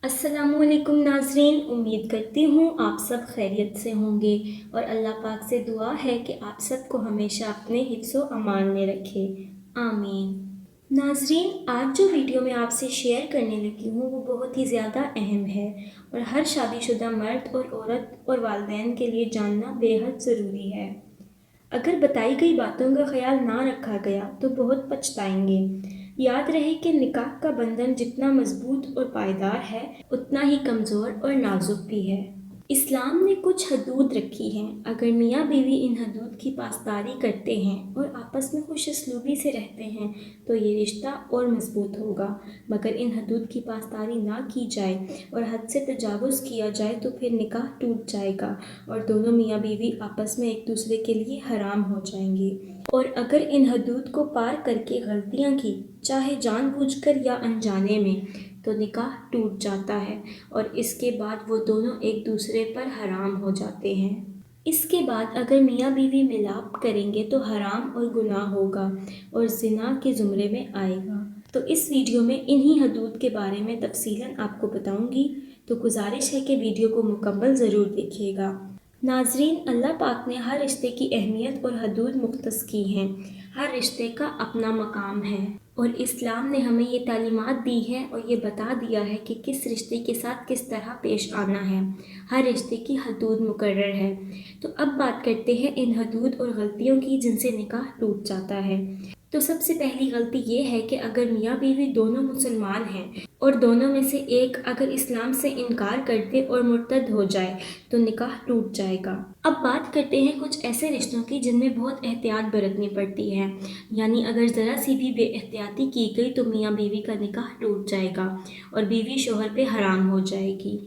अस्सलामु अलैकुम नाज़रीन, उम्मीद करती हूँ आप सब खैरियत से होंगे और अल्लाह पाक से दुआ है कि आप सबको हमेशा अपने हिफ्ज़ो अमान में रखे। आमीन। नाज़रीन, आज जो वीडियो मैं आपसे शेयर करने लगी हूँ वो बहुत ही ज़्यादा अहम है और हर शादीशुदा मर्द और औरत और वालिदैन के लिए जानना बेहद ज़रूरी है। अगर बताई गई बातों का ख्याल ना रखा गया तो बहुत पछताएंगे। याद रहे कि निकाह का बंधन जितना मजबूत और पायदार है उतना ही कमज़ोर और नाजुक भी है। इस्लाम ने कुछ हदूद रखी हैं। अगर मियाँ बीवी इन हदूद की पासदारी करते हैं और आपस में खुशसलूकी से रहते हैं तो ये रिश्ता और मजबूत होगा, मगर इन हदूद की पासदारी ना की जाए और हद से तजावुज़ किया जाए तो फिर निकाह टूट जाएगा और दोनों मियाँ बीवी आपस में एक दूसरे के लिए हराम हो जाएंगे। और अगर इन हदूद को पार करके गलतियाँ की, चाहे जानबूझकर या अनजाने में, तो निकाह टूट जाता है और इसके बाद वो दोनों एक दूसरे पर हराम हो जाते हैं। इसके बाद अगर मियाँ बीवी मिलाप करेंगे तो हराम और गुनाह होगा और ज़िना के ज़ुमरे में आएगा। तो इस वीडियो में इन्हीं हदूद के बारे में तफसीलन आपको बताऊंगी, तो गुजारिश है कि वीडियो को मुकम्मल ज़रूर देखिएगा। नाज़रीन, अल्लाह पाक ने हर रिश्ते की अहमियत और हदूद मुख्तस की हैं। हर रिश्ते का अपना मकाम है और इस्लाम ने हमें ये तालीमात दी है और ये बता दिया है कि किस रिश्ते के साथ किस तरह पेश आना है। हर रिश्ते की हदूद मुकर्रर है। तो अब बात करते हैं इन हदूद और गलतियों की जिनसे निकाह टूट जाता है। तो सबसे पहली गलती ये है कि अगर मियाँ बीवी दोनों मुसलमान हैं और दोनों में से एक अगर इस्लाम से इनकार कर दे और मुर्तद हो जाए तो निकाह टूट जाएगा। अब बात करते हैं कुछ ऐसे रिश्तों की जिनमें बहुत एहतियात बरतनी पड़ती है, यानी अगर ज़रा सी भी बेएहतियाती की गई तो मियाँ बीवी का निकाह टूट जाएगा और बीवी शोहर पे हराम हो जाएगी।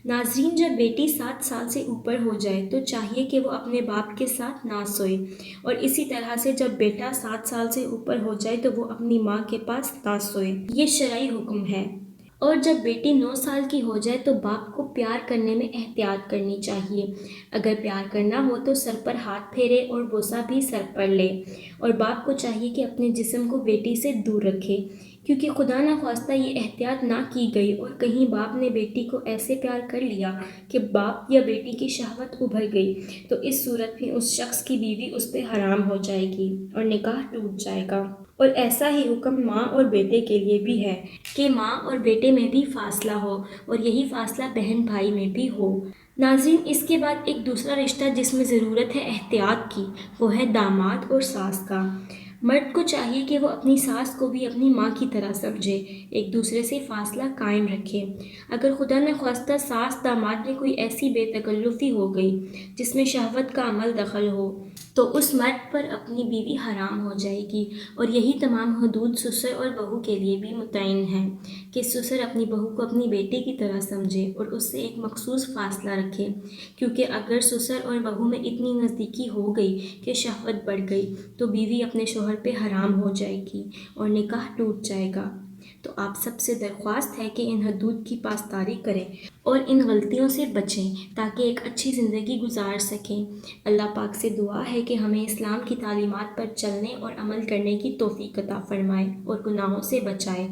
नाज़रीन, जब बेटी 7 साल से ऊपर हो जाए तो चाहिए कि वो अपने बाप के साथ ना सोए और इसी तरह से जब बेटा 7 साल से ऊपर हो जाए तो वो अपनी माँ के पास ना सोए। ये शरई हुक्म है। और जब बेटी 9 साल की हो जाए तो बाप को प्यार करने में एहतियात करनी चाहिए। अगर प्यार करना हो तो सर पर हाथ फेरे और बोसा भी सर पर ले। और बाप को चाहिए कि अपने जिस्म को बेटी से दूर रखे, क्योंकि खुदा न ख्वास्ता ये एहतियात ना की गई और कहीं बाप ने बेटी को ऐसे प्यार कर लिया कि बाप या बेटी की शहवत उभर गई तो इस सूरत में उस शख्स की बीवी उस पर हराम हो जाएगी और निकाह टूट जाएगा। और ऐसा ही हुक्म माँ और बेटे के लिए भी है कि माँ और बेटे में भी फासला हो और यही फासला बहन भाई में भी हो। नाज़रीन, इसके बाद एक दूसरा रिश्ता जिसमें ज़रूरत है एहतियात की वो है दामाद और सास का। मर्द को चाहिए कि वो अपनी सास को भी अपनी माँ की तरह समझे, एक दूसरे से फासला कायम रखे। अगर खुदा न ख्वास्ता सास दामाद में कोई ऐसी बेतकल्लुफ़ी हो गई जिसमें शहवत का अमल दखल हो तो उस मर्द पर अपनी बीवी हराम हो जाएगी। और यही तमाम हदूद ससुर और बहू के लिए भी मुतय्यन है कि ससुर अपनी बहू को अपनी बेटी की तरह समझे और उससे एक मखसूस फासला रखे, क्योंकि अगर ससुर और बहू में इतनी नज़दीकी हो गई कि शहवत बढ़ गई तो बीवी अपने शोहर पे हराम हो जाएगी और निकाह टूट जाएगा। तो आप सबसे दरख्वास्त है कि इन हदूद की पासदारी करें और इन गलतियों से बचें ताकि एक अच्छी ज़िंदगी गुजार सकें। अल्लाह पाक से दुआ है कि हमें इस्लाम की तालीमात पर चलने और अमल करने की तौफीक अता फ़रमाए और गुनाहों से बचाए।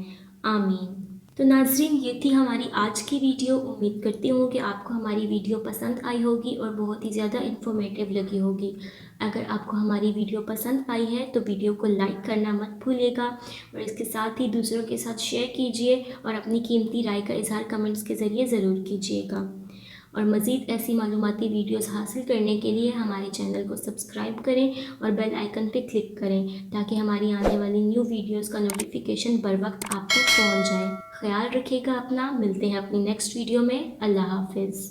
आमीन। तो नाज़रीन, ये थी हमारी आज की वीडियो। उम्मीद करती हूँ कि आपको हमारी वीडियो पसंद आई होगी और बहुत ही ज़्यादा इन्फॉर्मेटिव लगी होगी। अगर आपको हमारी वीडियो पसंद आई है तो वीडियो को लाइक करना मत भूलिएगा और इसके साथ ही दूसरों के साथ शेयर कीजिए और अपनी कीमती राय का इजहार कमेंट्स के ज़रिए ज़रूर कीजिएगा। और मज़ीद ऐसी मालूमाती वीडियोस हासिल करने के लिए हमारे चैनल को सब्सक्राइब करें और बेल आइकन पर क्लिक करें ताकि हमारी आने वाली न्यू वीडियोस का नोटिफिकेशन बर वक्त आप तक पहुँच जाए। ख्याल रखिएगा अपना। मिलते हैं अपनी नेक्स्ट वीडियो में। अल्लाह हाफिज़।